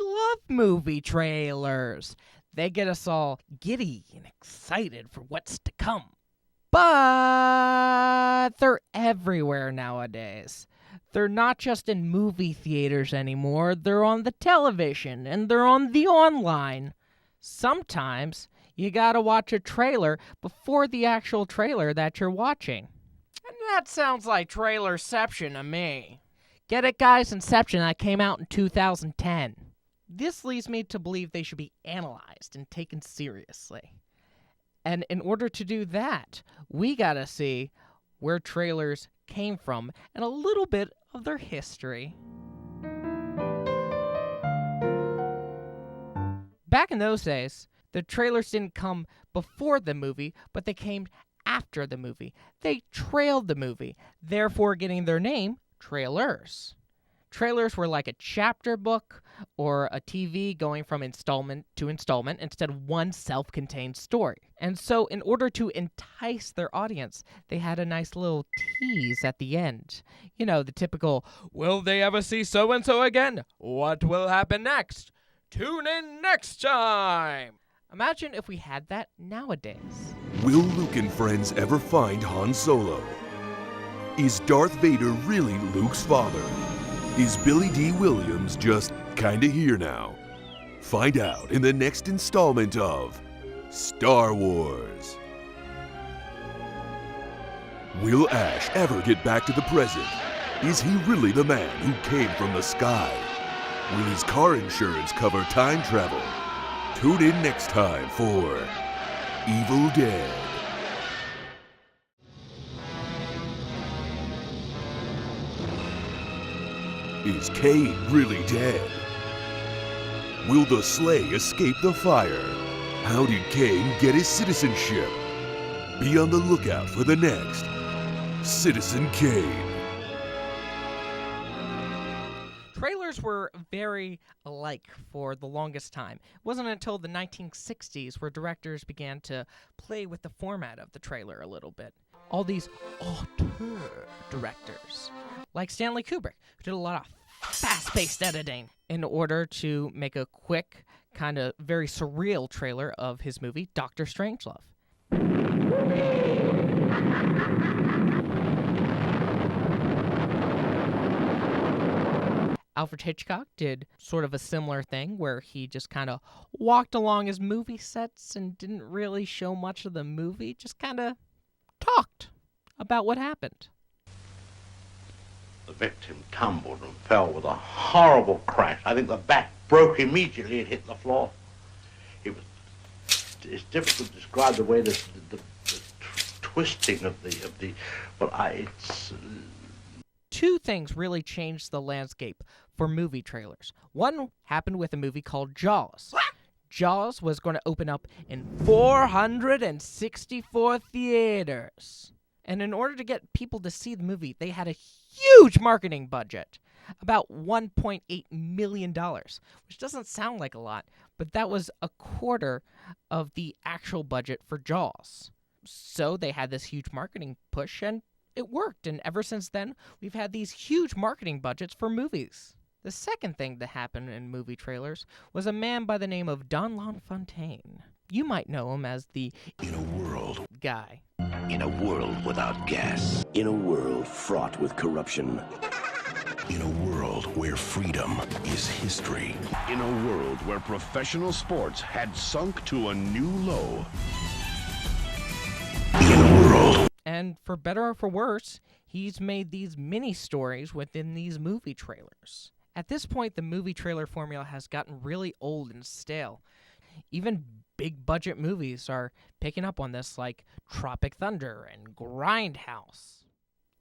love movie trailers. They get us all giddy and excited for what's to come. But they're everywhere nowadays. They're not just in movie theaters anymore. They're on the television and they're on the online. Sometimes you gotta watch a trailer before the actual trailer that you're watching. And that sounds like trailerception to me. Get it, guys? Inception, that came out in 2010. This leads me to believe they should be analyzed and taken seriously. And in order to do that, we gotta see where trailers came from and a little bit of their history. Back in those days, the trailers didn't come before the movie, but they came after the movie. They trailed the movie, therefore getting their name, trailers. Trailers were like a chapter book or a TV going from installment to installment instead of one self-contained story. And so in order to entice their audience, they had a nice little tease at the end. You know, the typical, will they ever see so-and-so again? What will happen next? Tune in next time! Imagine if we had that nowadays. Will Luke and friends ever find Han Solo? Is Darth Vader really Luke's father? Is Billy D. Williams just kinda here now? Find out in the next installment of Star Wars. Will Ash ever get back to the present? Is he really the man who came from the sky? Will his car insurance cover time travel? Tune in next time for Evil Dead. Is Cain really dead? Will the sleigh escape the fire? How did Cain get his citizenship? Be on the lookout for the next Citizen Kane. Trailers were very alike for the longest time. It wasn't until the 1960s where directors began to play with the format of the trailer a little bit. All these auteur directors, like Stanley Kubrick, who did a lot of fast-paced editing in order to make a quick, kind of very surreal trailer of his movie, Dr. Strangelove. Alfred Hitchcock did sort of a similar thing where he just kind of walked along his movie sets and didn't really show much of the movie, just kind of talked about what happened. The victim tumbled and fell with a horrible crash. I think the back broke immediately and hit the floor. It's difficult to describe the way the twisting of the it's... Two things really changed the landscape for movie trailers. One happened with a movie called Jaws. Jaws was going to open up in 464 theaters. And in order to get people to see the movie, they had a huge marketing budget, about $1.8 million, which doesn't sound like a lot, but that was a quarter of the actual budget for Jaws. So they had this huge marketing push, and it worked. And ever since then, we've had these huge marketing budgets for movies. The second thing that happened in movie trailers was a man by the name of Don LaFontaine. You might know him as the In a world guy. In a world without gas. In a world fraught with corruption. In a world where freedom is history. In a world where professional sports had sunk to a new low. In a world. And for better or for worse, he's made these mini-stories within these movie trailers. At this point, the movie trailer formula has gotten really old and stale. Even big-budget movies are picking up on this, like Tropic Thunder and Grindhouse.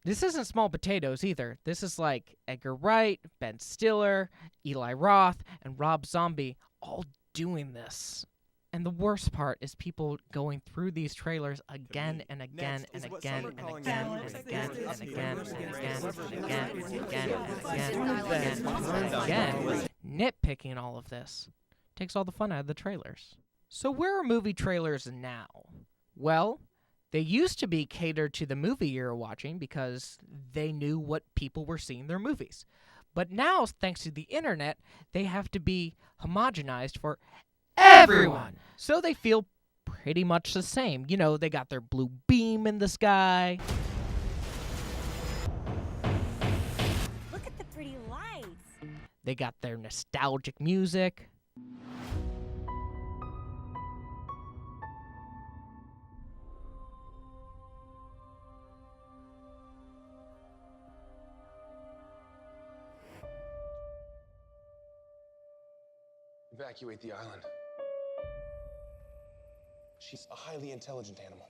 This isn't small potatoes either. This is like Edgar Wright, Ben Stiller, Eli Roth, and Rob Zombie all doing this. And the worst part is people going through these trailers again and again and again and again and again and again and again and again and again and again. Nitpicking all of this takes all the fun out of the trailers. So where are movie trailers now? Well, they used to be catered to the movie you're watching because they knew what people were seeing in their movies. But now, thanks to the internet, they have to be homogenized for everyone. So they feel pretty much the same. You know, they got their blue beam in the sky. Look at the pretty lights. They got their nostalgic music. Evacuate the island. She's a highly intelligent animal.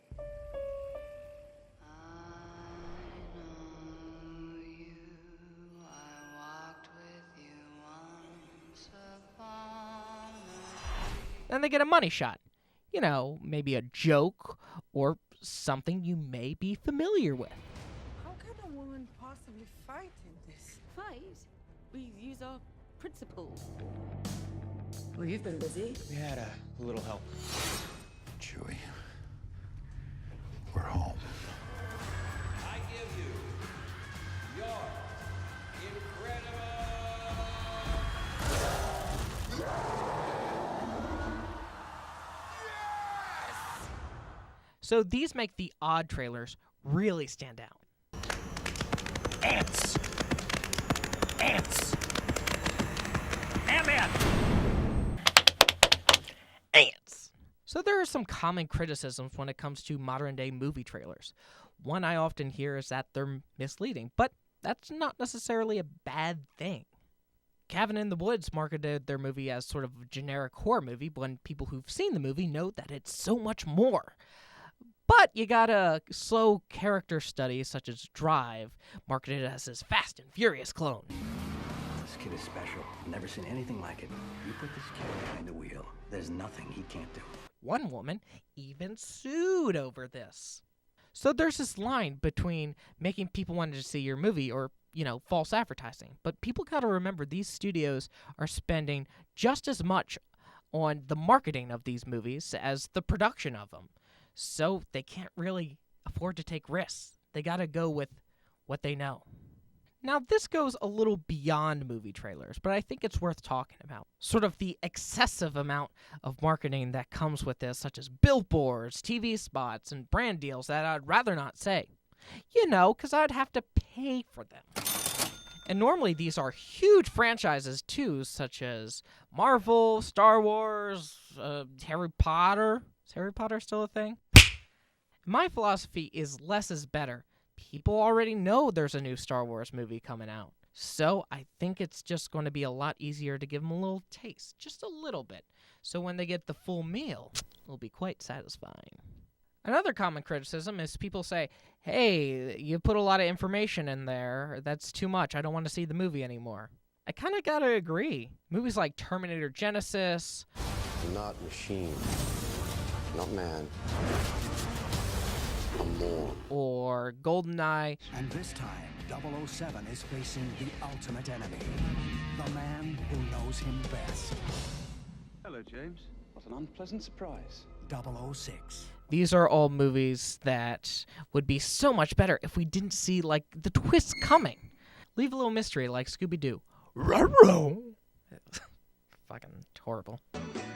Then they get a money shot. You know, maybe a joke or something you may be familiar with. How can a woman possibly fight in this? Fight? We use our principles. Well, you've been busy. We had a little help. Chewie, we're home. I give you your So these make the odd trailers really stand out. Ants! Ants! Ant-Man! Ants. So there are some common criticisms when it comes to modern-day movie trailers. One I often hear is that they're misleading, but that's not necessarily a bad thing. Cabin in the Woods marketed their movie as sort of a generic horror movie when people who've seen the movie know that it's so much more. But you got a slow character study such as Drive, marketed as his Fast and Furious clone. This kid is special. I've never seen anything like it. You put this kid behind the wheel, there's nothing he can't do. One woman even sued over this. So there's this line between making people want to see your movie or, false advertising. But people got to remember these studios are spending just as much on the marketing of these movies as the production of them. So they can't really afford to take risks. They got to go with what they know. Now, this goes a little beyond movie trailers, but I think it's worth talking about. Sort of the excessive amount of marketing that comes with this, such as billboards, TV spots, and brand deals that I'd rather not say. Because I'd have to pay for them. And normally these are huge franchises too, such as Marvel, Star Wars, Harry Potter. Is Harry Potter still a thing? My philosophy is less is better. People already know there's a new Star Wars movie coming out. So I think it's just going to be a lot easier to give them a little taste, just a little bit. So when they get the full meal, it'll be quite satisfying. Another common criticism is people say, hey, you put a lot of information in there. That's too much. I don't want to see the movie anymore. I kind of got to agree. Movies like Terminator Genesis. Not machine. Not man. I'm more. Or GoldenEye. And this time, 007 is facing the ultimate enemy. The man who knows him best. Hello, James. What an unpleasant surprise. 006. These are all movies that would be so much better if we didn't see, the twists coming. Leave a little mystery like Scooby-Doo. Ruh-roh. Fucking horrible.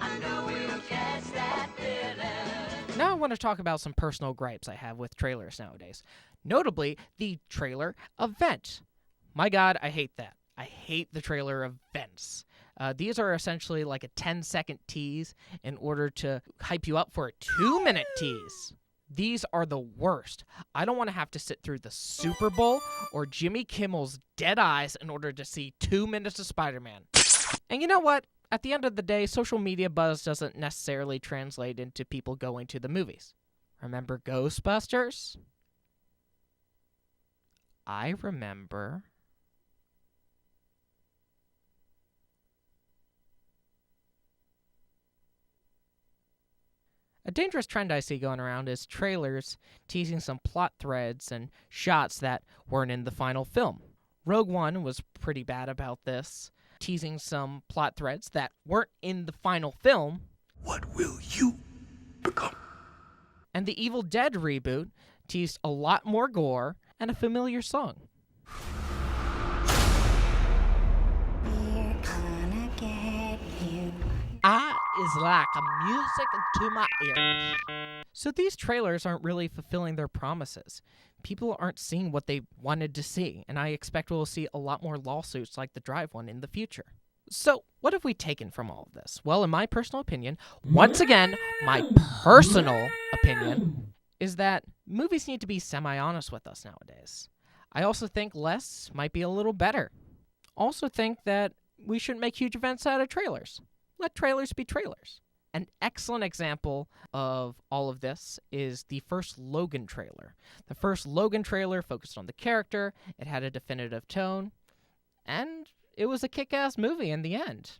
I know we'll catch that feeling. Now I want to talk about some personal gripes I have with trailers nowadays. Notably, the trailer event. My God, I hate that. I hate the trailer events. These are essentially like a 10-second tease in order to hype you up for a 2-minute tease. These are the worst. I don't want to have to sit through the Super Bowl or Jimmy Kimmel's Dead Eyes in order to see 2 minutes of Spider-Man. And you know what? At the end of the day, social media buzz doesn't necessarily translate into people going to the movies. Remember Ghostbusters? I remember. A dangerous trend I see going around is trailers teasing some plot threads and shots that weren't in the final film. Rogue One was pretty bad about this, teasing some plot threads that weren't in the final film. What will you become? And the Evil Dead reboot teased a lot more gore and a familiar song. is like a music to my ears. So these trailers aren't really fulfilling their promises. People aren't seeing what they wanted to see, and I expect we'll see a lot more lawsuits like the Drive one in the future. So, what have we taken from all of this? Well, in my personal opinion, once again, my personal opinion is that movies need to be semi-honest with us nowadays. I also think less might be a little better. Also think that we shouldn't make huge events out of trailers. Let trailers be trailers. An excellent example of all of this is the first Logan trailer. The first Logan trailer focused on the character, it had a definitive tone, and it was a kick-ass movie in the end.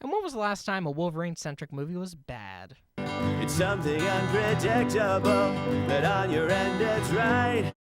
And when was the last time a Wolverine-centric movie was bad? It's something unpredictable, but on your end it's right.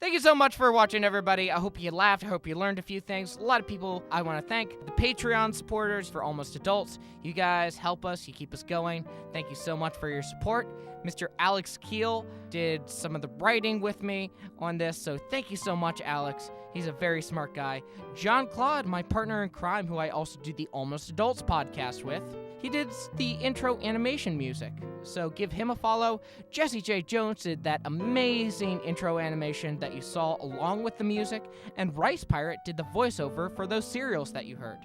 Thank you so much for watching, everybody. I hope you laughed. I hope you learned a few things. A lot of people I want to thank. The Patreon supporters for Almost Adults. You guys help us. You keep us going. Thank you so much for your support. Mr. Alex Keel did some of the writing with me on this, so thank you so much, Alex. He's a very smart guy. John Claude, my partner in crime, who I also do the Almost Adults podcast with, he did the intro animation music, so give him a follow. Jesse J. Jones did that amazing intro animation that you saw along with the music, and Rice Pirate did the voiceover for those serials that you heard.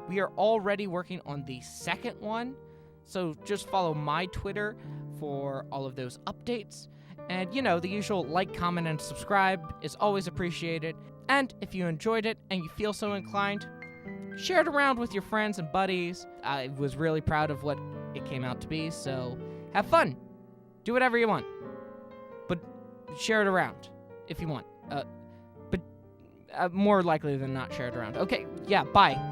We are already working on the second one, so just follow my Twitter for all of those updates. And, you know, the usual like, comment, and subscribe is always appreciated. And if you enjoyed it and you feel so inclined, share it around with your friends and buddies. I was really proud of what it came out to be, so have fun. Do whatever you want. But share it around if you want. But more likely than not, share it around. Okay, yeah, bye.